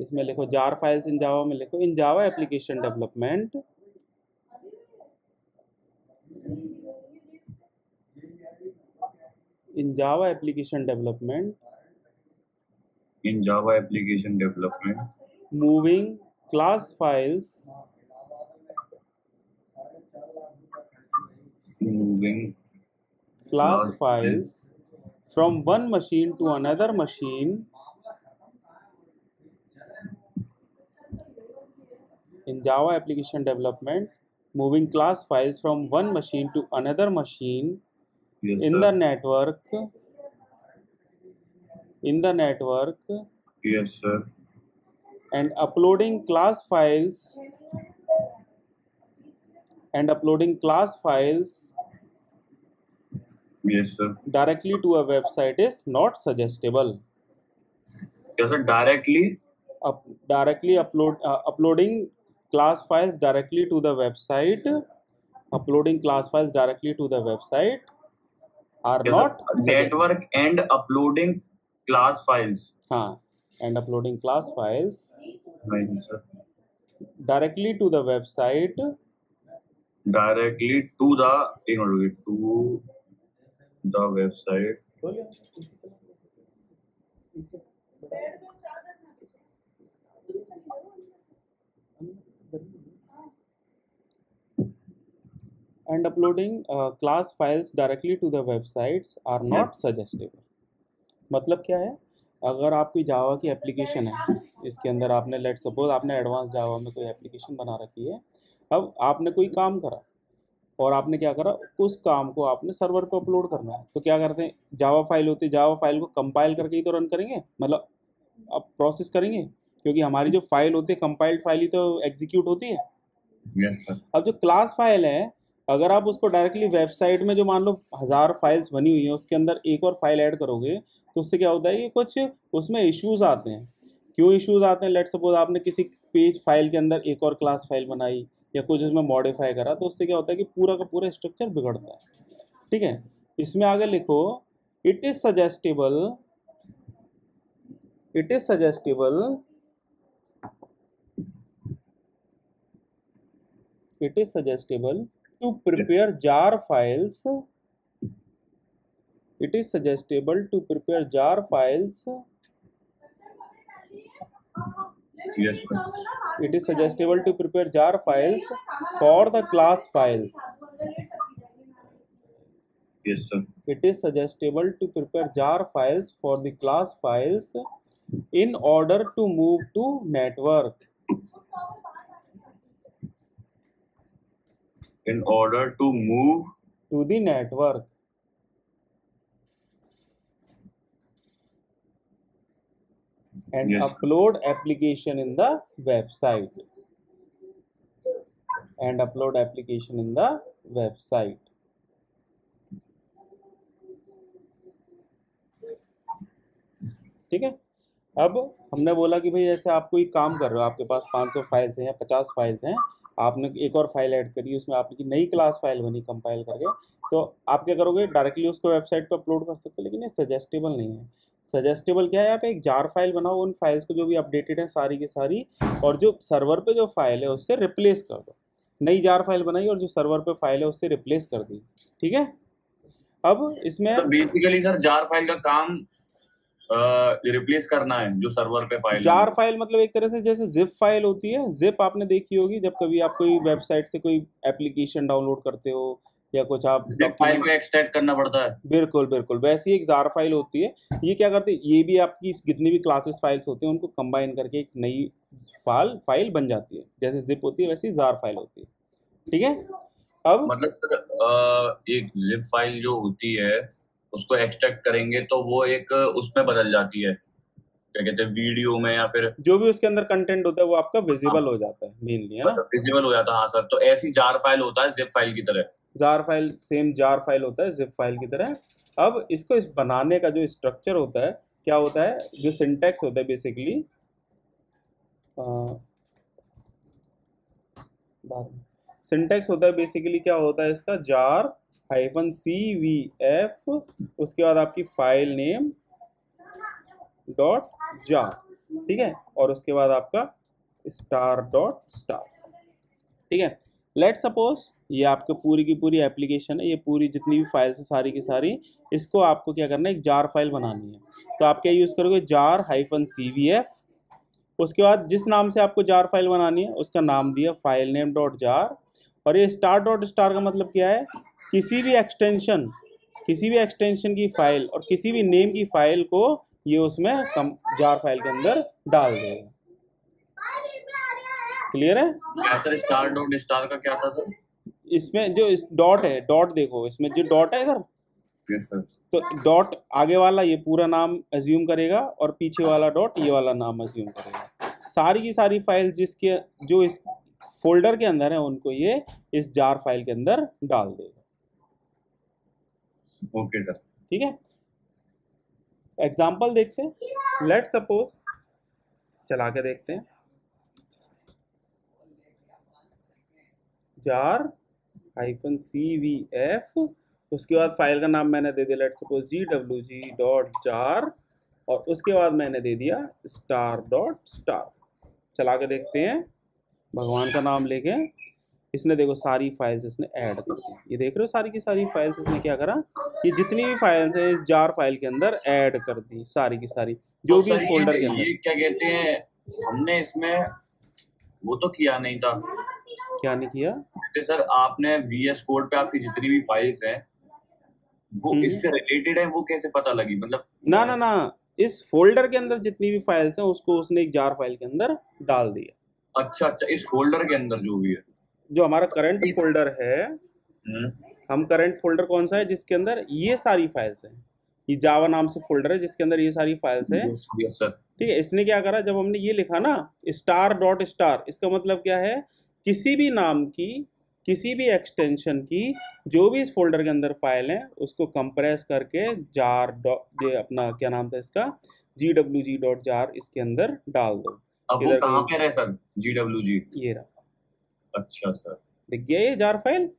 इसमें लिखो jar files in Java में लिखो in Java application development in Java application development, moving class files from one machine to another machine in Java application development, moving class files from one machine to another machine in the network. Yes, sir. And uploading class files Yes, sir. directly to a website is not suggestible. Yes, sir. Directly uploading class files directly to the website are yes, not network and uploading class files. And uploading class files Right, sir. directly to the website and uploading class files directly to the websites are not suggestible. मतलब क्या है, अगर आपकी जावा की application है, इसके अंदर आपने लेट सपोज आपने एडवांस जावा में कोई एप्लीकेशन बना रखी है, अब आपने कोई काम करा और आपने क्या करा, उस काम को आपने सर्वर पर अपलोड करना है, तो क्या करते हैं, जावा फाइल होती है, जावा फाइल को कंपाइल करके ही तो रन करेंगे, मतलब अब प्रोसेस करेंगे, क्योंकि हमारी जो फाइल होती है कंपाइल्ड फाइल ही तो एग्जीक्यूट होती है. Yes sir. अब जो क्लास फाइल है, अगर आप उसको डायरेक्टली वेबसाइट में जो मान लो 1000 फाइल्स बनी हुई हैं उसके अंदर एक और फाइल ऐड करोगे, तो उससे क्या होता है कि कुछ उसमें इश्यूज आते हैं. क्यों इश्यूज आते हैं, लेट सपोज आपने किसी पेज फाइल के अंदर एक और क्लास फाइल बनाई या कुछ उसमें मॉडिफाई करा, तो उससे क्या होता है कि पूरा का पूरा स्ट्रक्चर बिगड़ता है. ठीक है, इसमें आगे लिखो it is suggestible to prepare jar files. It is suggestible to prepare jar files. Yes, sir. It is suggestible to prepare jar files for the class files. Yes, sir. It is suggestible to prepare jar files for the class files in order to move to network. In order to move to the network. And yes, upload application in the website. And upload application in the website. ठीक है, अब हमने बोला कि भाई जैसे आप कोई काम कर रहे हो, आपके पास 500 फाइल्स हैं या 50 फाइल्स हैं, आपने एक और फाइल ऐड करी, उसमें आपकी नई क्लास फाइल बनी कंपाइल करके, तो आप क्या करोगे, डायरेक्टली उसको वेबसाइट पर अपलोड कर सकते हो, लेकिन ये सजेस्टेबल नहीं है. सजेस्टेबल क्या है, यहाँ पे एक जार फाइल बनाओ, उन फाइल्स को जो भी अपडेटेड है सारी की सारी, और जो सर्वर पे जो फाइल है उससे रिप्लेस कर दो. नई जार फाइल बनाई और जो सर्वर पे फाइल है उससे रिप्लेस कर दी. ठीक है, अब इसमें तो बेसिकली सर जार फाइल का काम रिप्लेस करना है जो सर्वर पे फाइल. जार फाइल मतलब एक तरह से जैसे जिप फाइल होती है, जिप आपने देखी होगी जब कभी आप कोई वेबसाइट से कोई एप्लीकेशन डाउनलोड करते हो या कुछ आप फाइल को एक्सट्रैक्ट करना पड़ता है. बिल्कुल बिल्कुल वैसी एक जार फाइल होती है. ये क्या करते हैं, ये भी आपकी जितनी भी क्लासेस फाइल्स होती हैं उनको कंबाइन करके एक नई फाइल बन जाती है. जैसे जिप होती है वैसी जार फाइल होती है. ठीक है, अब मतलब एक जिप फाइल जो होती है उसको एक्सट्रैक्ट करेंगे तो वो एक उसमें बदल जाती है, क्या कहते हैं, वीडियो में या फिर जो भी उसके अंदर कंटेंट होता है वो आपका विजिबल हो जाता है मेनली, है ना, विजिबल हो जाता है. हाँ सर, तो ऐसी जार फाइल होता है जिप फाइल की तरह. Jar file same jar file होता है जिप फाइल की तरह. अब इसको इस बनाने का जो स्ट्रक्चर होता है, क्या होता है, जो सिंटैक्स होता है बेसिकली, सिंटैक्स होता है बेसिकली क्या होता है इसका, जार -cvf, उसके बाद आपकी फाइल नेम .jar. ठीक है, और उसके बाद आपका स्टार डॉट स्टार। ठीक है, लेट सपोज ये आपके पूरी की पूरी एप्लीकेशन है, ये पूरी जितनी भी फाइल्स है सारी की सारी, इसको आपको क्या करना है, एक जार फाइल बनानी है। तो आप क्या यूज़ करोगे, जार -cvf। उसके बाद जिस नाम से आपको जार फाइल बनानी है उसका नाम दिया फाइल नेम डॉट जार। और ये स्टार डॉट स्टार का मतलब क्या है, किसी भी एक्सटेंशन की फाइल और किसी भी नेम की फाइल को ये उसमें जार फाइल के अंदर डाल देगा। क्लियर है? क्या सर स्टार डॉट स्टार का क्या था सर? इसमें जो डॉट है, डॉट देखो इसमें जो डॉट है इधर, यस सर। तो डॉट आगे वाला ये पूरा नाम अज्यूम करेगा और पीछे वाला डॉट ये वाला नाम अज्यूम करेगा। सारी की सारी फाइल जिसके जो इस फोल्डर के अंदर है उनको ये इस जार फाइल के अंदर डाल देगा। Okay sir. ठीक है, एग्जांपल देखते हैं। लेट सपोज चला के देखते हैं, जार -cvf, उसके बाद फाइल का नाम मैंने दे दिया लेट सपोज gwg.jar, और उसके बाद मैंने दे दिया स्टार डॉट स्टार। चला के देखते हैं, भगवान का नाम लेके इसने देखो सारी फाइल्स इसने ऐड कर दी। ये देख रहे हो सारी की सारी फाइल्स इसने क्या करा, ये जितनी भी फाइल्स है इस जार फाइल के अंदर ऐड कर दी, सारी की सारी जो भी इस फोल्डर के अंदर। ये क्या कहते हैं, हमने इसमें वो तो किया नहीं था। क्या नहीं किया? जैसे सर आपने VS कोड पे आपकी जितनी भी फाइल्स हैं वो इससे रिलेटेड है, वो कैसे पता लगी? मतलब ना ना ना, इस फोल्डर के अंदर जितनी भी फाइल्स हैं उसको उसने एक जार फाइल के अंदर डाल दिया। अच्छा अच्छा, इस फोल्डर के अंदर जो भी है, जो हमारा करंट फोल्डर है, हम करंट फोल्डर कौन सा है जिसके अंदर ये सारी फाइल्स हैं, ये जावा नाम से फोल्डर है जिसके अंदर ये सारी फाइल्स हैं। Yes sir. ठीक है, इसने क्या करा, जब हमने ये लिखा ना स्टार डॉट स्टार, इसका मतलब क्या है, किसी भी नाम की किसी भी एक्सटेंशन की जो भी इस फोल्डर के अंदर फाइल है उसको कंप्रेस करके जार डॉट, ये अपना क्या नाम था इसका, gwg.jar इसके अंदर डाल दो। अब वो कहाँ पे है सर GWG? ये रहा। अच्छा सर, दिख गया ये जार फाइल?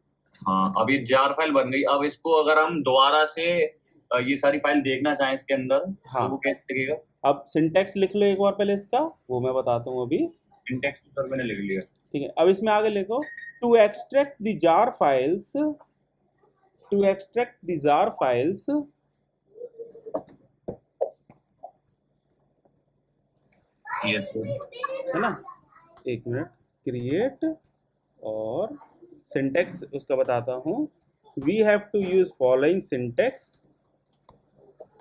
हाँ, अब ये जार फाइल बन गई। अब इसको अगर हम दोबारा से ये सारी फाइल देखना चाहें इसके अंदर, हाँ, तो वो कैसे दिखेगा? अब सिंटेक्स लिख लो एक बार पहले इसका, वो मैं बताता हूँ अभी। सिंटेक्स तो सर मैंने लिख लिया। ठीक है, अब इसमें आगे लिखो to extract the jar files, है ना। एक मिनट, क्रिएट और सिंटेक्स उसका बताता हूँ। We have to use following syntax.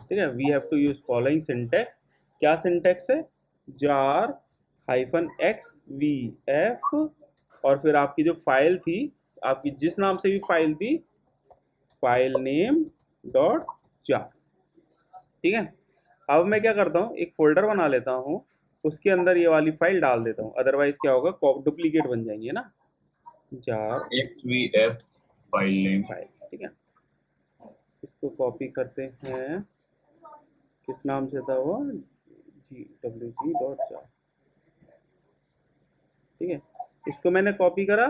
ठीक है, we have to use following syntax. क्या सिंटेक्स है, जार -xvf, और फिर आपकी जो फाइल थी, आपकी जिस नाम से भी फाइल थी, फाइल नेम डॉट जार। ठीक है, अब मैं क्या करता हूँ, एक फोल्डर बना लेता हूँ, उसके अंदर ये वाली फाइल डाल देता हूँ, अदरवाइज क्या होगा, डुप्लीकेट बन जाएंगे ना, jar xvf file name file. ठीक है, इसको कॉपी करते हैं, किस नाम से था वो, gwg.jar। ठीक है, इसको मैंने कॉपी करा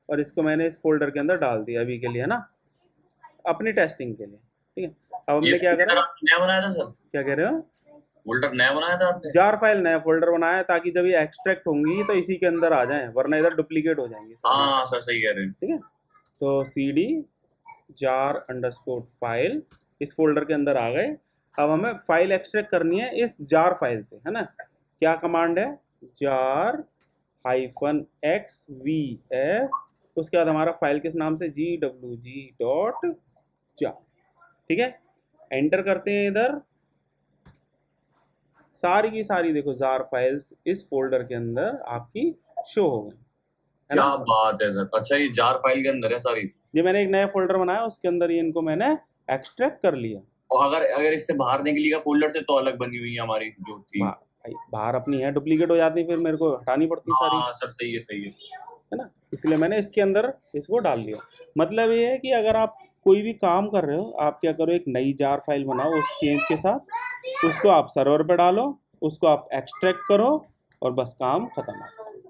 और इसको मैंने इस फोल्डर के अंदर डाल दिया अभी के लिए, है ना, अपनी टेस्टिंग के लिए। ठीक है, अब हमने क्या करा, नया बनाया था सर? क्या कह रहे हो? फोल्डर नया बनाया था आपने? जार फाइल नया फोल्डर बनाया ताकि जब ये एक्सट्रैक्ट होंगी तो इसी के अंदर आ जाएं, वरना इधर डुप्लीकेट हो जाएंगे। हाँ सर, सही कह रहे हैं। ठीक है, तो cd jar_file इस फोल्डर के अंदर आ गए। अब हमें फाइल एक्सट्रैक्ट करनी है इस जार फाइल से, है ना। क्या कमांड है, जार -xvf, उसके बाद हमारा फाइल किस नाम से, gwg.jar। ठीक है, एंटर करते हैं इधर, सारी की सारी देखो जार फाइल्स इस फोल्डर के अंदर आपकी शो हो गई। क्या बात है सर। अच्छा, ये जार फाइल के अंदर है सारी? ये मैंने एक नया फोल्डर बनाया, उसके अंदर ये इनको मैंने एक्सट्रैक्ट कर लिया। और अगर इससे बाहर निकली का फोल्डर से तो अलग बनी हुई है हमारी जो थी। बाहर अपनी है, डुप्लीकेट हो जाती, फिर मेरे को हटानी पड़ती सारी। हाँ सर, सही है, सही है ना, इसलिए मैंने इसके अंदर इसको डाल लिया। मतलब ये है कि अगर आप कोई भी काम कर रहे हो, आप क्या करो, एक नई जार फाइल बनाओ उस चेंज के साथ, उसको आप सर्वर पे डालो, उसको आप एक्सट्रैक्ट करो और बस काम खत्म।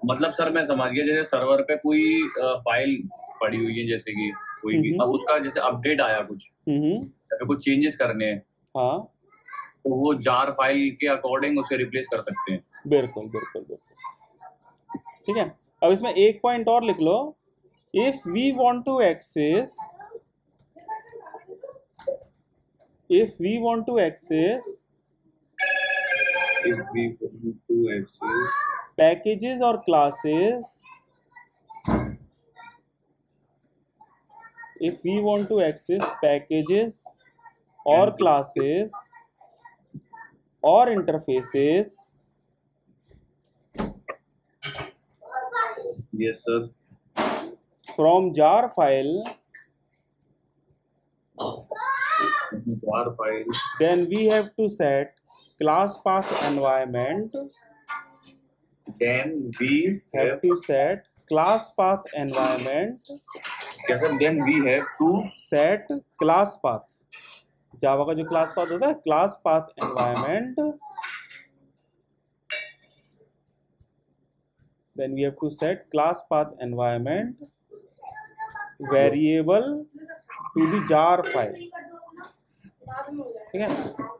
मतलब सर मैं समझ गया, जैसे सर्वर पे कोई फाइल पड़ी हुई है, जैसे कि कोई भी, अब उसका जैसे अपडेट आया कुछ, कुछ चेंजेस करने हैं, हाँ, तो वो जार फाइल के अकॉर्डिंग उसे रिप्लेस कर सकते हैं। बिल्कुल बिल्कुल बिल्कुल। ठीक है, अब इसमें एक पॉइंट और लिख लो। If we want to access if we want to access if we want to access packages or classes, if we want to access packages or classes or interfaces yes sir from jar file, jar file, then we have to set class path environment, then we have to set class path environment, क्या sir then we have to set class path, जावा का जो class path होता है class path environment, then we have to set class path environment variable to the jar file, ठीक है,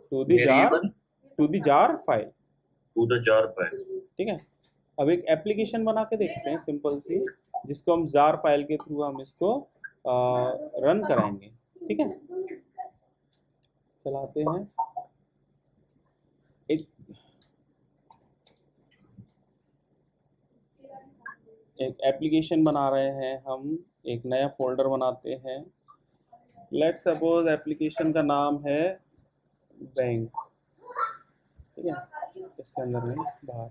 to the jar file, to the jar file। ठीक है, अब एक एप्लीकेशन बना के देखते हैं सिंपल सी, जिसको हम जार फाइल के थ्रू हम इसको रन कराएंगे। ठीक है, चलाते हैं। एक एप्लीकेशन बना रहे हैं हम, एक नया फोल्डर बनाते हैं। लेट सपोज एप्लीकेशन का नाम है बैंक, ठीक है, इसके अंदर में बाहर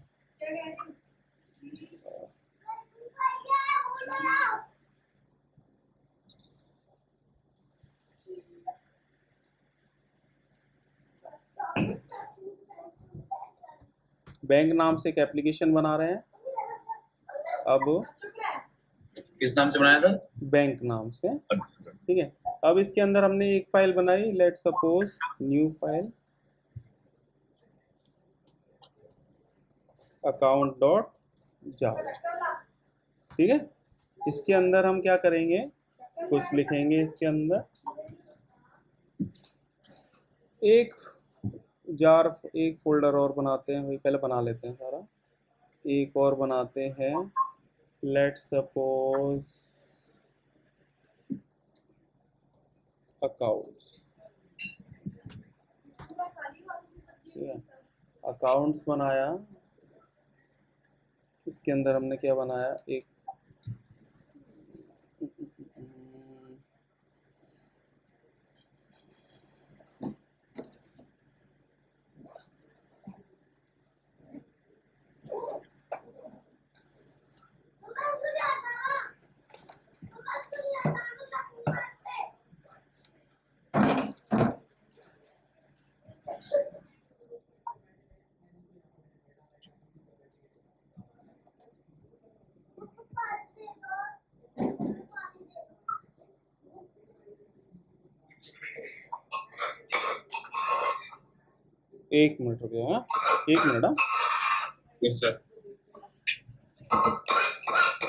बैंक नाम से एक एप्लीकेशन बना रहे हैं। अब किस नाम से बनाया सर? बैंक नाम से, ठीक है। अब इसके अंदर हमने एक फाइल बनाई, let suppose new file account.java, ठीक है। इसके अंदर हम क्या करेंगे, कुछ लिखेंगे इसके अंदर, एक फोल्डर और बनाते हैं, वही पहले बना लेते हैं सारा, एक और बनाते हैं, लेट सपोज अकाउंट्स, ठीक है। अकाउंट्स बनाया, इसके अंदर हमने क्या बनाया, एक एक मिनट रुकिए, हाँ एक मिनट, हाँ यस सर।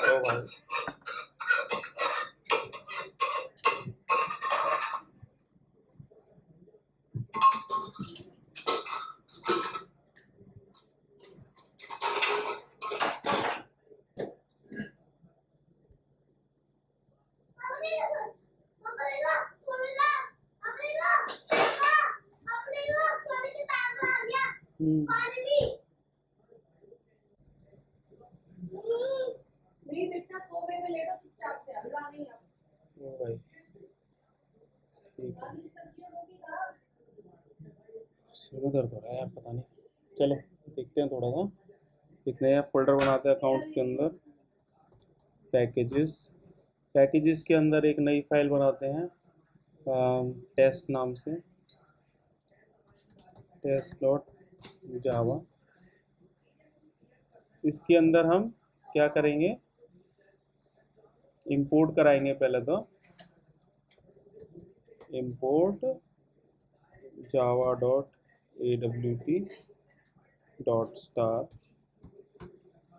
ओ भाई सिर में दर्द हो रहा है यार, पता नहीं। चलो देखते हैं थोड़ा सा, एक नया फोल्डर बनाते हैं अकाउंट्स के अंदर, पैकेजेस के अंदर एक नई फाइल बनाते हैं टेस्ट नाम से, test.java। इसके अंदर हम क्या करेंगे, इंपोर्ट कराएंगे पहले तो, इंपोर्ट java.awt.star।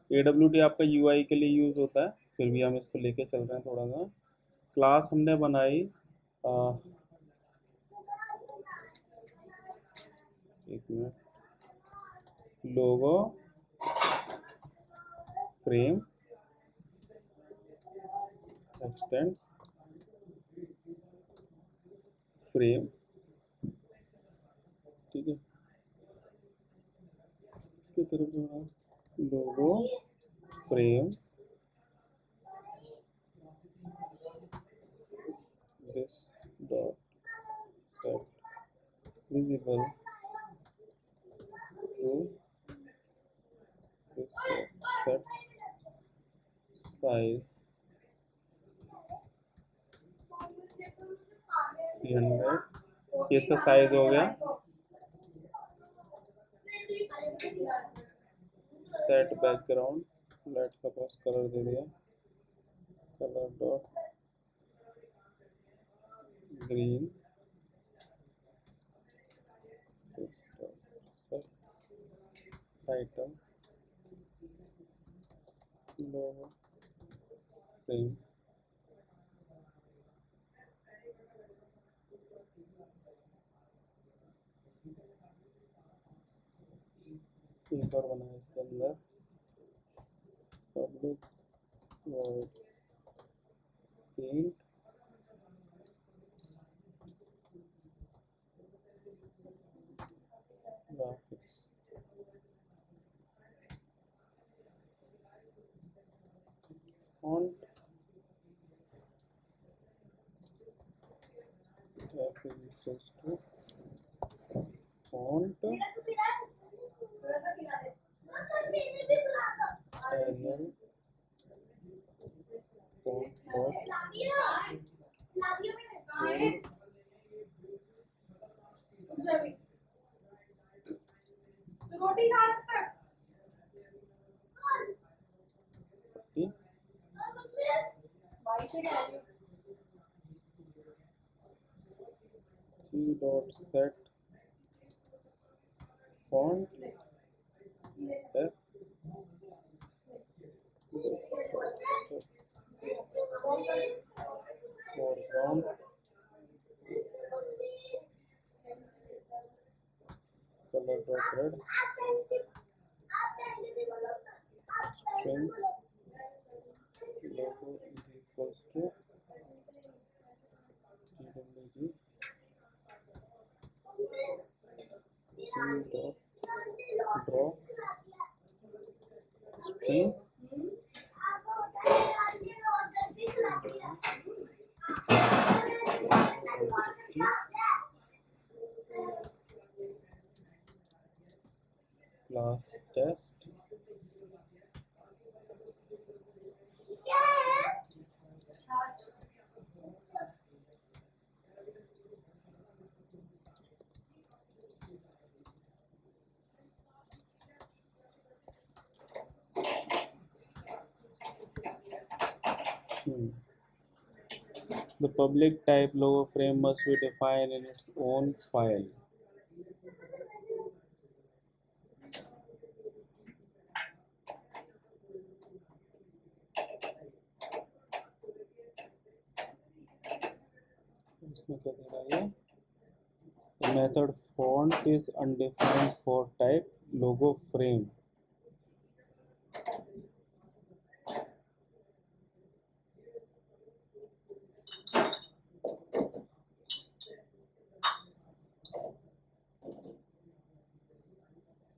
awt आपका UI के लिए यूज़ होता है, फिर भी हम इसको लेके चल रहे हैं थोड़ा सा। क्लास हमने बनाई एक minute, logo frame extends frame, ठीक है। इसके तरफ जो है logo frame this dot set visible through this dot set size 300, ये इसका साइज हो गया। Set background, let suppose colour दे दिया, colour dot green, title logo frame, एक और बना है इसके अंदर public void paint graphics, font equals to font Arial font dot three dot set font F foreground color dot red string logo is equals to twg 3 dot draw string class test The public type logo frame must be defined in its own file. इसमें क्या दे रहा है? The method font is undefined for type logo frame.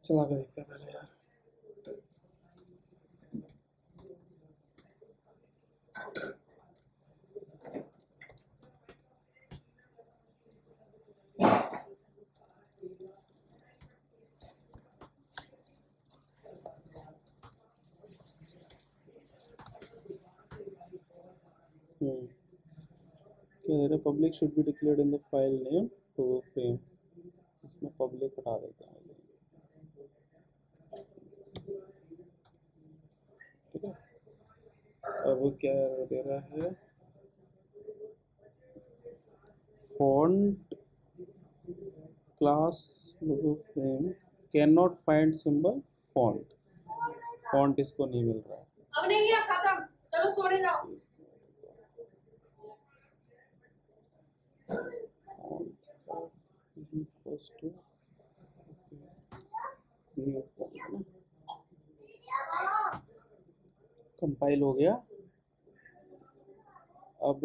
चला के देखते हैं पहले यार। क्या public should be declared in the file name logo frame, इसमें पब्लिक हटा देते हैं, ठीक है। अब क्या दे रहा है, font class logo frame can not find symbol font, font इसको नहीं मिल रहा है। अब नहीं है, खत्म, चलो सोने जाओ। न्यू फॉन्ट कंपाइल हो गया। अब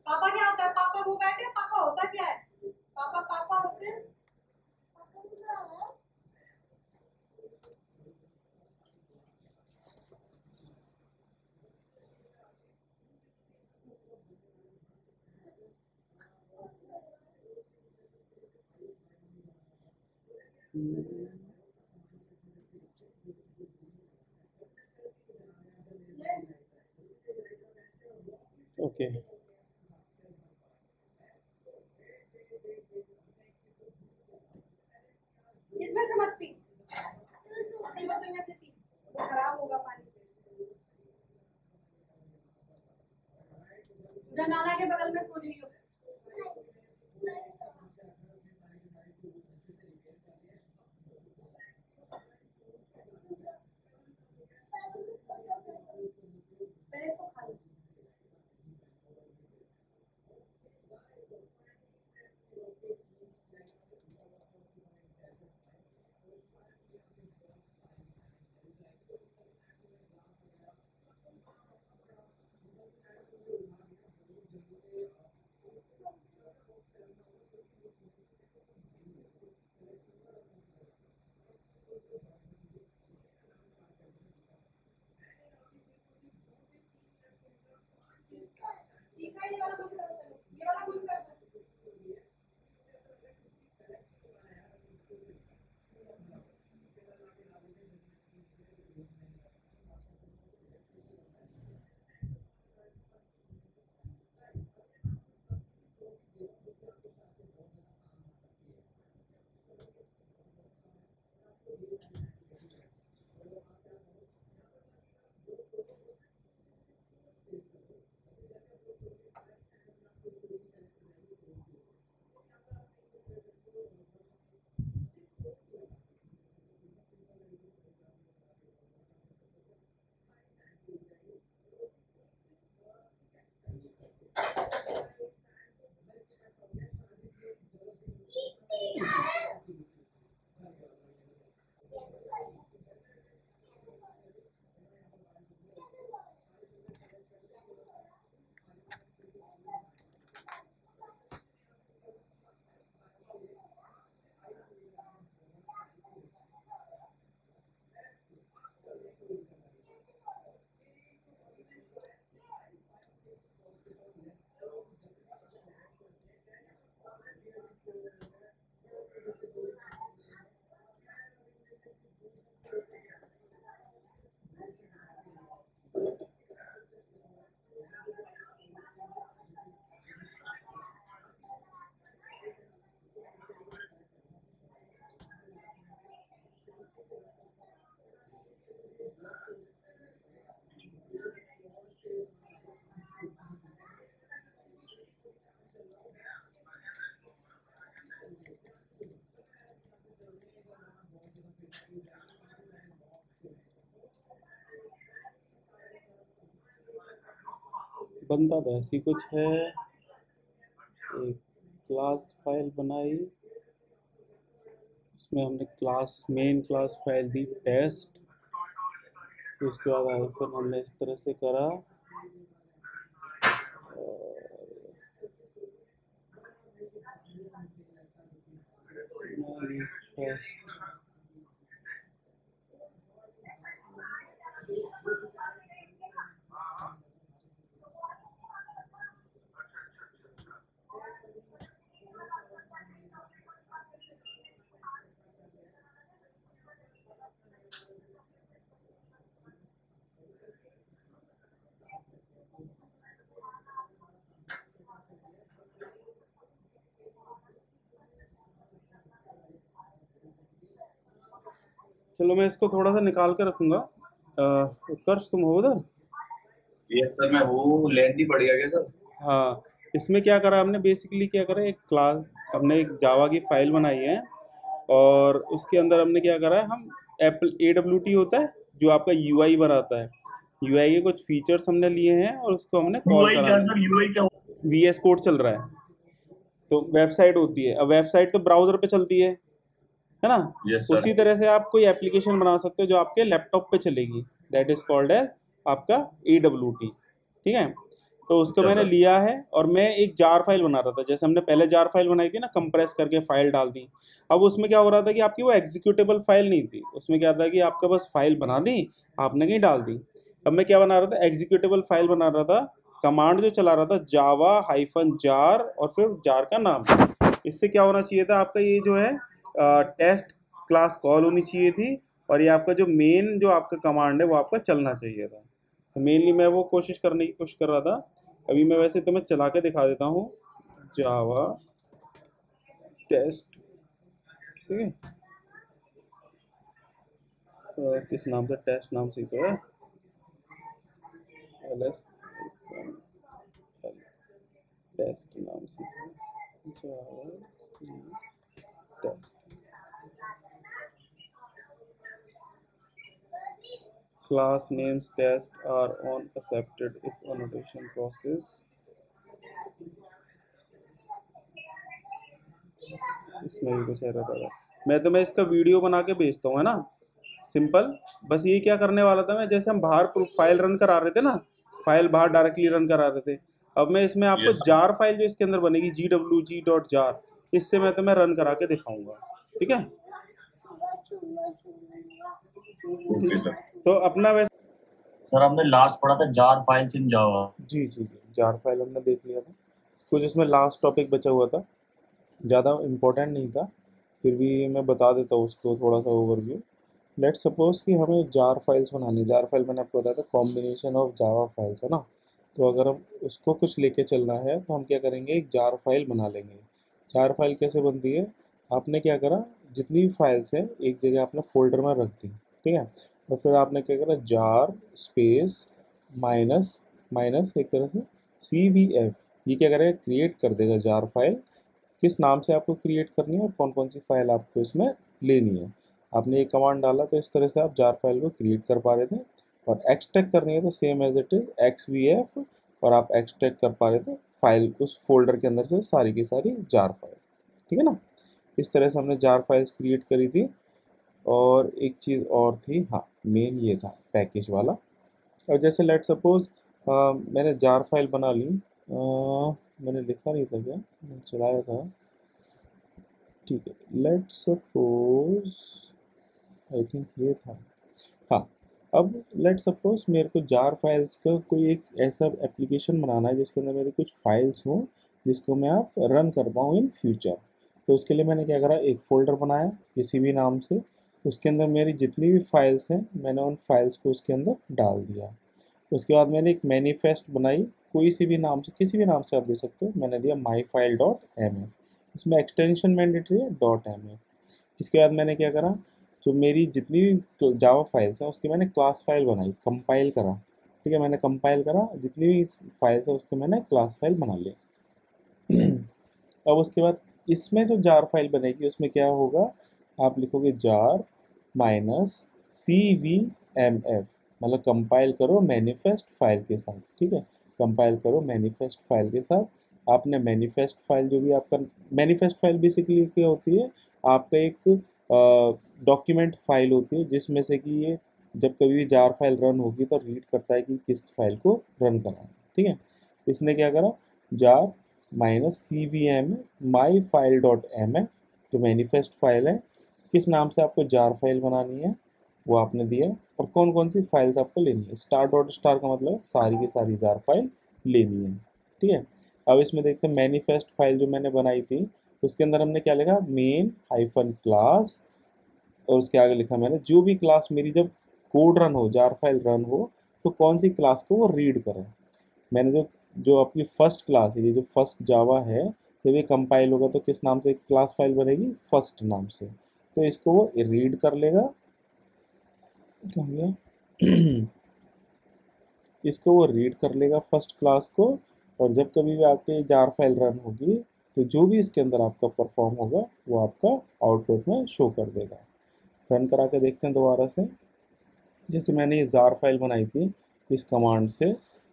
पापा क्या होता है? पापा वो बैठे, पापा होता क्या है? पापा पापा होते हैं। ओके, इसमें से मत पी, अपनी बोतल में से पी, वो खराब होगा पानी। जनाना के बगल में सो जाइयो। पहले इसको खा लो। ठीक है, ये वाला बंद कर दो, ये वाला बंद कर दो। बनता तो ऐसी कुछ है। एक क्लास फाइल बनाई, इसमें हमने मेन क्लास फाइल दी टेस्ट, उसके बाद हाइफन हमने इस तरह से करा, टेस्ट। चलो मैं इसको थोड़ा सा निकाल के रखूंगा। उत्कर्ष तुम हो उधर? यस सर, मैं हूँ। लेंथी पड़ गया क्या सर? हाँ, इसमें क्या करा हमने, बेसिकली क्या करा, एक क्लास, हमने एक जावा की फाइल बनाई है और उसके अंदर हमने क्या करा है, हम एप्पल AWT होता है जो आपका यूआई बनाता है, यूआई के कुछ फीचर्स हमने लिए हैं और उसको हमने कॉल यूआई करा क्या है। सर? यूआई क्या? VS कोड चल रहा है, तो वेबसाइट होती है। अब वेबसाइट तो ब्राउजर पे चलती है ना? Yes sir. उसी तरह से आप कोई एप्लीकेशन बना सकते हो जो आपके लैपटॉप पे चलेगी, दैट इज कॉल्ड है आपका AWT। ठीक है, तो उसको अच्छा मैंने सर। लिया है और मैं एक जार फाइल बना रहा था, जैसे हमने पहले जार फाइल बनाई थी ना, कंप्रेस करके फाइल डाल दी। अब उसमें क्या हो रहा था कि आपकी वो एग्जीक्यूटेबल फाइल नहीं थी, उसमें क्या था कि आपका बस फाइल बना दी, आपने कहीं डाल दी। अब मैं क्या बना रहा था, एग्जीक्यूटेबल फाइल बना रहा था, कमांड जो चला रहा था जावा हाइफन जार और फिर जार का नाम। इससे क्या होना चाहिए था, आपका ये जो है टेस्ट क्लास कॉल होनी चाहिए थी और ये आपका जो मेन जो आपका कमांड है वो आपका चलना चाहिए था। तो मेनली मैं वो कोशिश करने की कोशिश कर रहा था। अभी मैं वैसे तुम्हें चला के दिखा देता हूँ, जावा टेस्ट। ठीक है, किस नाम से, टेस्ट नाम से ही तो है, LS टेस्ट नाम से, जावा सी test. Class names test are on accepted if annotation process। इसमें भी कुछ एरर आ रहा है। मैं तुम्हें इसका वीडियो बना के भेजता हूँ, है ना, सिंपल। बस ये क्या करने वाला था मैं, जैसे हम बाहर फाइल रन करा रहे थे ना, फाइल बाहर डायरेक्टली रन करा रहे थे, अब मैं इसमें आपको यस जार फाइल जो इसके अंदर बनेगी gwg.jar, इससे मैं तुम्हें रन करा के दिखाऊंगा। ठीक है, ओके सर। तो अपना वैसे, सर हमने लास्ट पढ़ा था जार फाइल्स इन जावा। जी जी जी, जार फाइल हमने देख लिया था, कुछ इसमें लास्ट टॉपिक बचा हुआ था, ज़्यादा इम्पोर्टेंट नहीं था, फिर भी मैं बता देता हूँ उसको थोड़ा सा ओवरव्यू। लेट्स सपोज कि हमें जार फाइल्स बनानी, जार फाइल मैंने आपको बताया था कॉम्बिनेशन ऑफ जावा फाइल्स, है ना। तो अगर हम उसको कुछ लेके चलना है तो हम क्या करेंगे, एक जार फाइल बना लेंगे। जार फाइल कैसे बनती है, आपने क्या करा, जितनी भी फाइल्स हैं एक जगह आपने फोल्डर में रख दी, ठीक है, और फिर आपने क्या करा, जार स्पेस माइनस माइनस एक तरह से CVF, ये क्या करेगा, क्रिएट कर देगा जार फाइल। किस नाम से आपको क्रिएट करनी है और कौन कौन सी फाइल आपको इसमें लेनी है, आपने एक कमांड डाला तो इस तरह से आप जार फाइल को क्रिएट कर पा रहे थे। और एक्सट्रैक्ट करनी है तो same as it is XVF, और आप एक्सट्रैक्ट कर पा रहे थे फाइल उस फोल्डर के अंदर से सारी की सारी जार फाइल। ठीक है ना, इस तरह से हमने जार फाइल्स क्रिएट करी थी। और एक चीज़ और थी, हाँ, मेन ये था पैकेज वाला। और जैसे लेट सपोज मैंने जार फाइल बना ली, मैंने लिखा नहीं था क्या, मैंने चलाया था, ठीक है, लेट सपोज आई थिंक ये था, हाँ। अब लेट सपोज मेरे को जार फाइल्स का कोई एक ऐसा एप्लीकेशन बनाना है जिसके अंदर मेरी कुछ फाइल्स हों जिसको मैं आप रन कर पाऊँ इन फ्यूचर। तो उसके लिए मैंने क्या करा, एक फ़ोल्डर बनाया किसी भी नाम से, उसके अंदर मेरी जितनी भी फाइल्स हैं मैंने उन फाइल्स को उसके अंदर डाल दिया। उसके बाद मैंने एक मैनिफेस्ट बनाई, कोई सी भी नाम से, किसी भी नाम से आप दे सकते हो, मैंने दिया myfile.ma, इसमें एक्सटेंशन मैंडेटरी है .ma। इसके बाद मैंने क्या करा, जो मेरी जितनी भी जावा फाइल्स हैं उसकी मैंने क्लास फाइल बनाई, कंपाइल करा, ठीक है, मैंने कंपाइल करा, जितनी भी फाइल्स है उसके मैंने क्लास फाइल बना लिया। अब उसके बाद इसमें जो जार फाइल बनेगी उसमें क्या होगा, आप लिखोगे जार माइनस CVMF, मतलब कंपाइल करो मैनिफेस्ट फाइल के साथ, ठीक है, कंपाइल करो मैनिफेस्ट फाइल के साथ। आपने मैनिफेस्ट फाइल जो भी आपका मैनिफेस्ट फाइल बेसिकली क्या होती है, आपका एक डॉक्यूमेंट फाइल होती है, जिसमें से कि ये जब कभी भी जार फाइल रन होगी तो रीड करता है कि किस फाइल को रन कराना है। ठीक है, इसने क्या करा, jar minus C V M my file dot M F, जो मैनिफेस्ट फाइल है, किस नाम से आपको जार फाइल बनानी है वो आपने दिया, और कौन कौन सी फाइल्स आपको लेनी है। स्टार डॉट स्टार का मतलब सारी की सारी जार फाइल लेनी है। ठीक है, अब इसमें देखते हैं मैनिफेस्ट फाइल जो मैंने बनाई थी, उसके अंदर हमने क्या लिखा, मेन हाइफन क्लास, और उसके आगे लिखा मैंने जो भी क्लास मेरी जब कोड रन हो, जार फाइल रन हो, तो कौन सी क्लास को वो रीड करे। मैंने जो जो आपकी फर्स्ट क्लास है, ये जो फर्स्ट जावा है, जब ये कंपाइल होगा तो किस नाम से क्लास फाइल बनेगी, फर्स्ट नाम से, तो इसको वो रीड कर लेगा। कहाँ गया इसको वो रीड कर लेगा फर्स्ट क्लास को, और जब कभी भी आपके जार फाइल रन होगी तो जो भी इसके अंदर आपका परफॉर्म होगा वो आपका आउटपुट में शो कर देगा। रन करा के देखते हैं दोबारा से। जैसे मैंने ये जार फाइल बनाई थी, इस कमांड से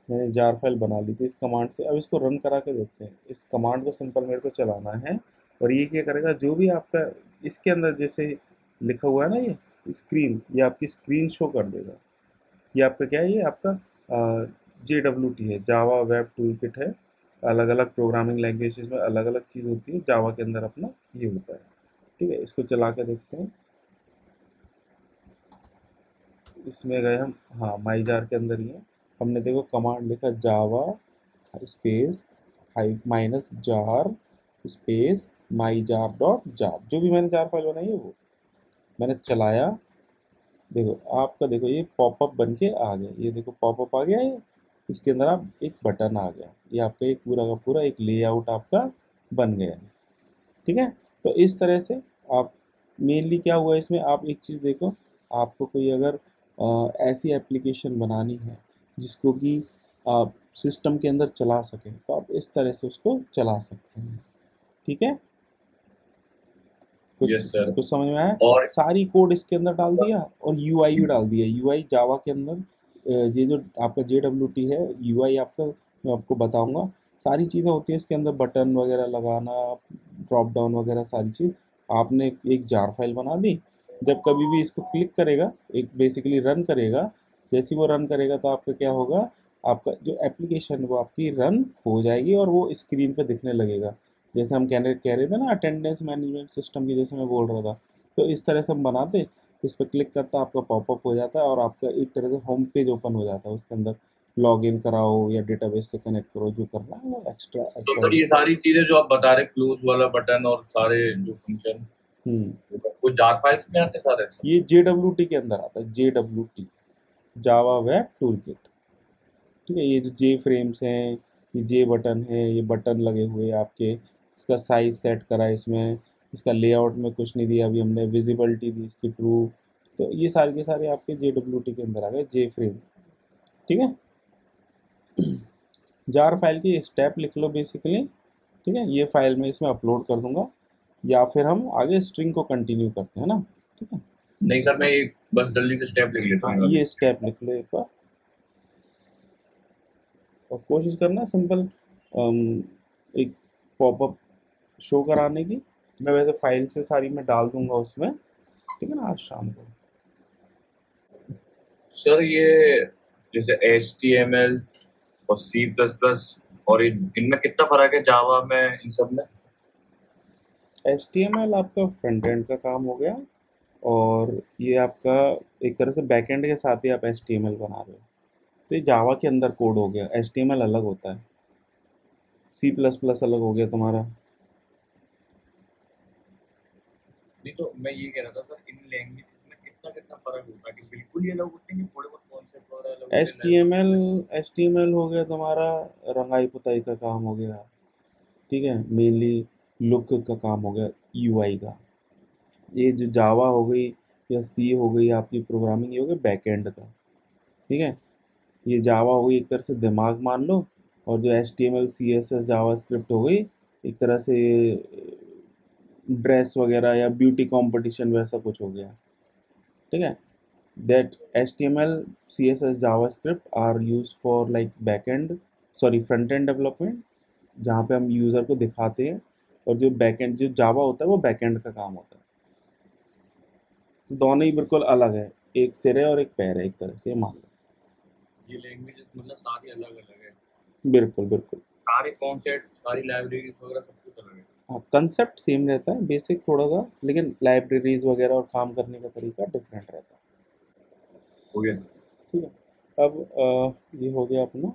मैंने जार फाइल बना ली थी इस कमांड से। अब इसको रन करा के देखते हैं। इस कमांड को सिंपल मेरे को चलाना है, और ये क्या करेगा, जो भी आपका इसके अंदर जैसे लिखा हुआ है ना, ये स्क्रीन, ये आपकी स्क्रीन शो कर देगा। ये आपका क्या है, ये आपका JWT है, जावा वेब टूल किट है। अलग अलग प्रोग्रामिंग लैंग्वेजेस में अलग अलग चीज़ होती है, जावा के अंदर अपना ये होता है। ठीक है, इसको चला के देखते हैं। इसमें गए हम, हाँ माई जार के अंदर ही है। हमने देखो कमांड लिखा Java space hi minus jar space my jar dot jar, जो भी मैंने जार फाइल बनाई है वो मैंने चलाया। देखो आपका, देखो ये पॉपअप बन के आ गया, ये देखो पॉपअप आ गया है, इसके अंदर आप एक बटन आ गया, ये आपका एक पूरा का पूरा एक लेआउट आपका बन गया है। ठीक है, तो इस तरह से आप मेनली क्या हुआ इसमें, आप एक चीज़ देखो, आपको कोई अगर ऐसी एप्लीकेशन बनानी है जिसको कि आप सिस्टम के अंदर चला सकें, तो आप इस तरह से उसको चला सकते हैं। ठीक है, कुछ यस सर। कुछ समझ में आया। और सारी कोड इसके अंदर डाल दिया, और यूआई भी डाल दिया। यूआई जावा के अंदर ये जो आपका JWT है, यूआई आपका मैं आपको बताऊंगा, सारी चीज़ें होती है इसके अंदर, बटन वगैरह लगाना, ड्रॉप डाउन वगैरह सारी चीज़। आपने एक जार फाइल बना दी, जब कभी भी इसको क्लिक करेगा, एक बेसिकली रन करेगा, जैसे ही वो रन करेगा तो आपका क्या होगा, आपका जो एप्लीकेशन वो आपकी रन हो जाएगी और वो स्क्रीन पे दिखने लगेगा। जैसे हम कह रहे थे ना अटेंडेंस मैनेजमेंट सिस्टम की, जैसे मैं बोल रहा था, तो इस तरह से हम बनाते, इस पर क्लिक करता आपका पॉपअप हो जाता है, और आपका एक तरह से होम पेज ओपन हो जाता है, उसके अंदर लॉग इन कराओ या डेटाबेस से कनेक्ट करो, जो करना है वो एक्स्ट्रा तो एक्स्ट्रा सर ये होता है। सारी चीजें जो आप बता रहे, क्लोज वाला बटन और सारे जो फंक्शन, हम्म, वो जार फाइल्स में आते सारे सर? ये JWT के अंदर आता है, JWT Java web tool kit. ठीक है, ये जो जे फ्रेम्स हैं, ये जे बटन है, ये बटन लगे हुए हैं आपके, इसका साइज सेट करा है इसमें, इसका लेआउट में कुछ नहीं दिया, अभी हमने विजिबिलिटी दी इसकी ट्रू, तो ये सारे के सारे आपके JWT के अंदर आ गए, जे फ्रेम। ठीक है, जार फाइल की स्टेप लिख लो बेसिकली। ठीक है, ये फाइल मैं इसमें अपलोड कर दूंगा, या फिर हम आगे स्ट्रिंग को कंटिन्यू करते हैं ना। ठीक है, नहीं सर, मैं एक बस जल्दी से स्टेप लिख लेता हाँ हूँ अभी। ये स्टेप लिख लो एक बार, और कोशिश करना सिंपल एक पॉपअप शो कराने की। मैं वैसे फाइल से सारी मैं डाल दूंगा उसमें, ठीक है ना, आज शाम को। सर ये जैसे HTML और C++ और इनमें कितना फर्क है जावा में, इन सब में? HTML आपका फ्रंट एंड का काम हो गया, और ये आपका एक तरह से बैक एंड के साथ ही आप HTML बना रहे हो, तो ये जावा के अंदर कोड हो गया, HTML अलग होता है, C++ अलग हो गया तुम्हारा। नहीं तो मैं ये कह रहा था सर, इन लैंग्वेज में कितना कितना फर्क होता है, कि बिल्कुल ये अलग होते हैं कि थोड़े बहुत कॉन्सेप्ट और अलग होते हैं, लेवल HTML होते हैं? HTML हो गया तुम्हारा रंगाई पुताई का काम हो गया। ठीक है, मेनली लुक का काम हो गया, UI का। ये जो जावा हो गई या सी हो गई आपकी प्रोग्रामिंग, ये हो गया बैक एंड का। ठीक है, ये जावा हो गई एक तरह से दिमाग मान लो, और जो HTML CSS जावा स्क्रिप्ट हो गई एक तरह से ड्रेस वगैरह या ब्यूटी कंपटीशन वैसा कुछ हो गया। ठीक है, that HTML CSS JavaScript are used for like backend, sorry front end development, जहाँ पे हम यूज़र को दिखाते हैं, और जो बैक एंड जो जावा होता है वो बैक एंड का काम होता है। दोनों ही बिल्कुल अलग है, एक सिर है और एक पैर है, एक तरह से मान लो। ये लैंग्वेजेस मतलब सारी अलग अलग है, बिल्कुल बिल्कुल। सारे कॉन्सेप्ट, सारी लाइब्रेरी वगैरह सब कुछ अलग है। हाँ, कंसेप्ट सेम रहता है, बेसिक थोड़ा सा, लेकिन लाइब्रेरीज वगैरह और काम करने का तरीका डिफरेंट रहता है। हो गया। ठीक है। अब ये हो गया अपना